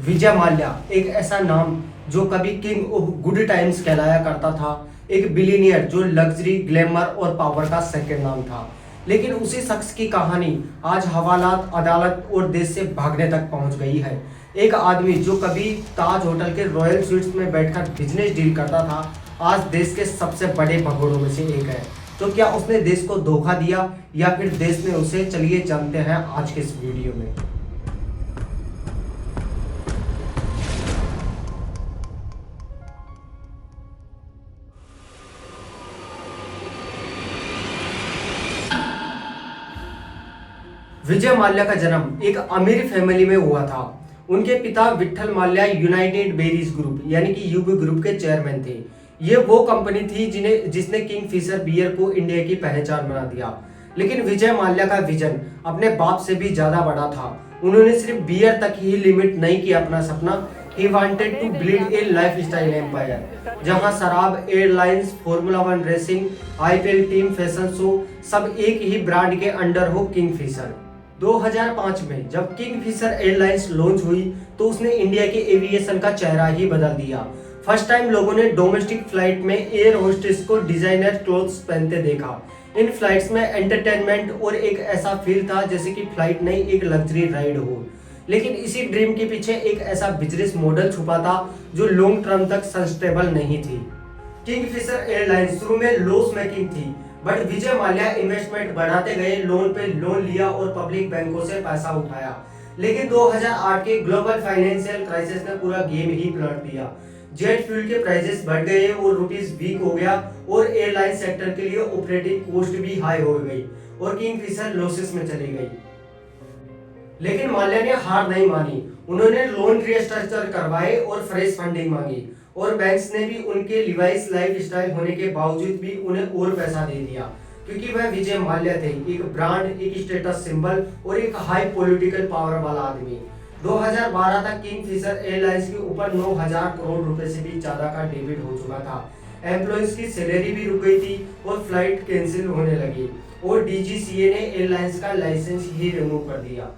विजय माल्या एक ऐसा नाम जो कभी किंग ऑफ गुड टाइम्स कहलाया करता था। एक बिलीनियर जो लग्जरी, ग्लैमर और पावर का सेकंड नाम था। लेकिन उसी शख्स की कहानी आज हवालात, अदालत और देश से भागने तक पहुंच गई है। एक आदमी जो कभी ताज होटल के रॉयल स्वीट्स में बैठकर बिजनेस डील करता था, आज देश के सबसे बड़े भगोड़ों में से एक है। तो क्या उसने देश को धोखा दिया या फिर देश ने उसे? चलिए जानते हैं आज के इस वीडियो में। विजय माल्या का जन्म एक अमीर फैमिली में हुआ था। उनके पिता Vitthal Mallya United berries group यानी कि यूबी ग्रुप के चेयरमैन थे। ये वो कंपनी थी जिसने किंगफिशर बियर को इंडिया की पहचान बना दिया। लेकिन विजय माल्या का विजन अपने बाप से भी ज्यादा बड़ा था। उन्होंने सिर्फ बियर तक ही लिमिट नहीं किया अपना सपना। He wanted to build a lifestyle empire, जहां शराब, airlines, formula one racing, IPL team, fashion show सब एक ही ब्रांड के अंडर हो। किंगफिशर 2005 में जब किंगफिशर एयरलाइंस लॉन्च हुई तो उसने इंडिया के एविएशन का चेहरा ही बदल दिया। फर्स्ट टाइम लोगों ने डोमेस्टिक फ्लाइट में एयर होस्टेस को डिजाइनर क्लोथ्स पहनते देखा। इन फ्लाइट्स में एंटरटेनमेंट और एक ऐसा फील था जैसे कि फ्लाइट नहीं, एक लग्जरी राइड हो। लेकिन इसी ड्रीम के पीछे एक ऐसा बिजनेस मॉडल छुपा था जो लॉन्ग टर्म तक सस्टेनेबल नहीं थी। किंगफिशर एयरलाइंस शुरू में लॉस मेकिंग थी, बट विजय माल्या इन्वेस्टमेंट बढ़ाते गए, लोन पे लोन लिया और पब्लिक बैंकों से पैसा उठाया। लेकिन 2008 के ग्लोबल फाइनेंशियल क्राइसिस ने पूरा गेम ही पलट दिया। जेट फ्यूल के प्राइसेस बढ़ गए और रुपीस वीक हो गया और एयरलाइन सेक्टर के लिए ऑपरेटिंग कॉस्ट भी हाई हो गई और किंगफिशर लॉसेस में चली गई। लेकिन माल्या ने हार नहीं मानी। उन्होंने लोन रीस्ट्रक्चर करवाए और फ्रेश फंडिंग मांगी और बैंक्स ने भी उनके लिवाइस लाइफस्टाइल होने के बावजूद भी उन्हें और पैसा दे दिया, क्योंकि वह विजय माल्या थे, एक ब्रांड, एक स्टेटस सिंबल और एक हाई पॉलिटिकल पावर वाला आदमी। 2012 तक किंगफिशर एयरलाइंस के ऊपर 9,000 करोड़ रुपए से भी ज्यादा का डेबिट हो चुका था। एम्प्लॉइज की सैलरी भी रुक गई थी और फ्लाइट कैंसिल होने लगी और डीजीसीए ने एयरलाइंस का लाइसेंस ही रिमूव कर दिया।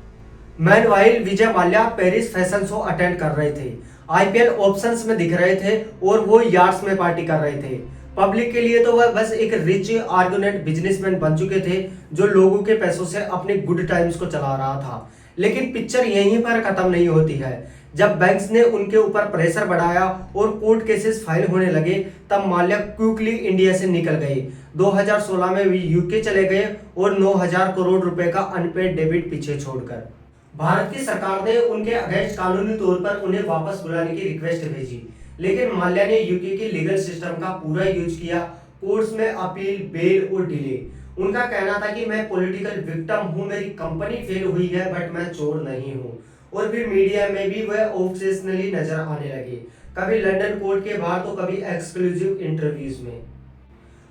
Meanwhile Vijay Mallya Paris fashion show attend कर रहे थे, आईपीएल ऑप्शंस में दिख रहे थे और वो यार्ड्स में पार्टी कर रहे थे। पब्लिक के लिए तो वह बस एक रिच आर्गुनेट बिजनेसमैन बन चुके थे जो लोगों के पैसों से अपने गुड टाइम्स को चला रहा था। लेकिन पिक्चर यहीं पर खत्म नहीं होती है। जब बैंक्स ने उनके ऊपर प्रेशर बढ़ाया और कोर्ट केसेस फाइल होने लगे, तब माल्या क्विकली इंडिया से निकल गए। 2016 में वे यूके चले गए और 9,000 करोड़ रुपए का अनपेड डेबिट पीछे छोड़कर। भारत की सरकार ने उनके अगेंस्ट कानूनी तौर पर उन्हें वापस बुलाने की रिक्वेस्ट भेजी, लेकिन माल्या ने यूके के लीगल सिस्टम का पूरा यूज किया। कोर्ट्स में अपील, बेल और डिले। उनका कहना था कि मैं पॉलिटिकल विक्टिम हूं, मेरी कंपनी फेल हुई है, बट मैं चोर नहीं हूं। और फिर मीडिया में भी वह ऑब्सेशनली नजर आने लगे, कभी लंदन कोर्ट के बाहर तो कभी एक्सक्लूसिव इंटरव्यूज में।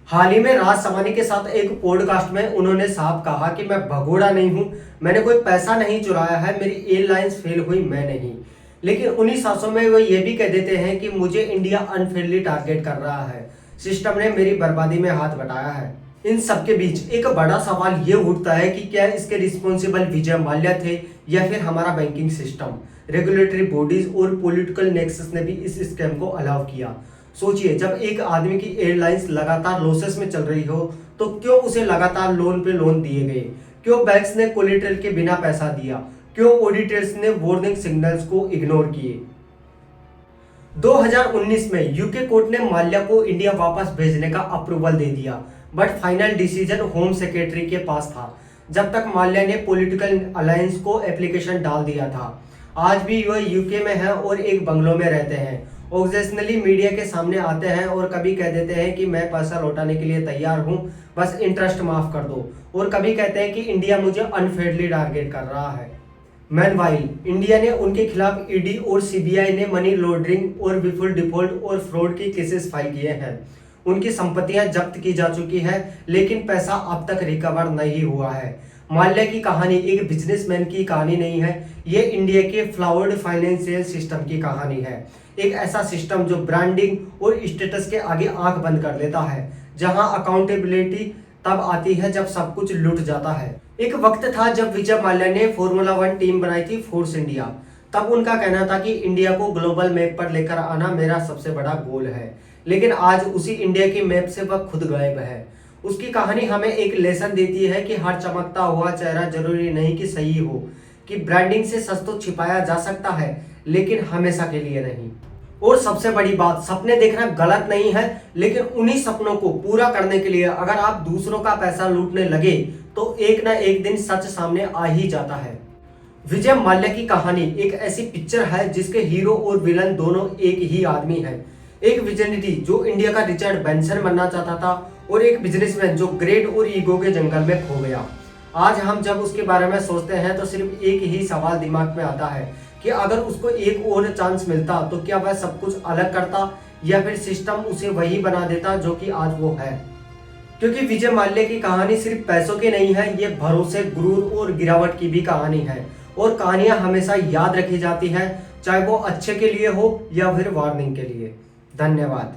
हाल ही में राज सवानी के साथ एक पॉडकास्ट में उन्होंने साफ कहा कि मैं भगोड़ा नहीं हूं, मैंने कोई पैसा नहीं चुराया है, मेरी एयरलाइंस फेल हुई, मैं नहीं। लेकिन उन्हीं सांसों में वो ये भी कह देते हैं कि मुझे इंडिया अनफेयरली टारगेट कर रहा है, सिस्टम ने मेरी बर्बादी में हाथ बटाया है। इन सबके बीच एक बड़ा सवाल ये उठता है कि क्या इसके रिस्पॉन्सिबल विजय माल्या थे या फिर हमारा बैंकिंग सिस्टम, रेगुलेटरी बॉडीज और पॉलिटिकल नेक्सस ने भी इस स्कैम को अलाउ किया। सोचिए, जब एक आदमी की एयरलाइंस लगातार लॉसेस में चल रही हो तो क्यों उसे लगातार लोन पे लोन दिए गए? क्यों बैंक्स ने कोलेटरल के बिना पैसा दिया? क्यों ऑडिटर्स ने वार्निंग सिग्नल्स को इग्नोर किए? 2019 में यूके कोर्ट ने माल्या को इंडिया वापस भेजने का अप्रूवल दे दिया, but final decision home secretary के पास था। जब तक माल्या ने पॉलिटिकल अलायंस को एप्लीकेशन डाल दिया था। आज भी वह यूके में है और एक बंगलो में रहते हैं। ओकेजनली मीडिया के सामने आते हैं और कभी कह देते हैं कि मैं पैसा लौटाने के लिए तैयार हूं, बस इंटरेस्ट माफ कर दो। और कभी कहते हैं कि इंडिया मुझे अनफेयरली टारगेट कर रहा है। मैनवाइल इंडिया ने उनके खिलाफ ईडी और सीबीआई ने मनी लॉन्ड्रिंग और विफुल डिफॉल्ट और फ्रॉड की केसेस फाइल किए हैं। उनकी संपत्तियां जब्त की जा चुकी है, लेकिन पैसा अब तक रिकवर नहीं हुआ है। माल्या की कहानी एक बिजनेसमैन की कहानी नहीं है, ये इंडिया के फ्लावर्ड फाइनेंशियल सिस्टम की कहानी है। एक ऐसा सिस्टम जो ब्रांडिंग और स्टेटस के आगे आंख बंद कर लेता है, जहां अकाउंटेबिलिटी तब आती है जब सब कुछ लूट जाता है। एक वक्त था जब विजय माल्या ने फॉर्मूला वन टीम बनाई थी, फोर्स इंडिया। तब उनका कहना था कि इंडिया को ग्लोबल मैप पर लेकर आना मेरा सबसे बड़ा गोल है। लेकिन आज उसी इंडिया की मैप से वह खुद गायब है। उसकी कहानी हमें एक लेसन देती है कि हर चमकता हुआ चेहरा जरूरी नहीं कि सही हो, कि ब्रांडिंग से सच तो छिपाया जा सकता है लेकिन हमेशा के लिए नहीं। और सबसे बड़ी बात, सपने देखना गलत नहीं है, लेकिन उन्हीं सपनों को पूरा करने के लिए अगर आप दूसरों का पैसा लूटने लगे तो एक ना एक दिन सच सामने आ ही जाता है। विजय माल्या की कहानी एक ऐसी पिक्चर है जिसके हीरो और विलन दोनों एक ही आदमी है। एक विजनरी जो इंडिया का रिचर्ड ब्रांसन बनना चाहता था और एक बिजनेसमैन जो ग्रेड और ईगो के जंगल में खो गया। आज हम जब उसके बारे में सोचते हैं तो सिर्फ एक ही सवाल दिमाग में आता है कि अगर उसको एक और चांस मिलता तो क्या वह सब कुछ अलग करता या फिर सिस्टम उसे वही बना देता जो कि आज वो है। क्योंकि विजय माल्या की कहानी सिर्फ पैसों की नहीं है, ये भरोसे, गुरूर और गिरावट की भी कहानी है। और कहानियां हमेशा याद रखी जाती हैं, चाहे वो अच्छे के लिए हो या फिर वार्निंग के लिए। धन्यवाद।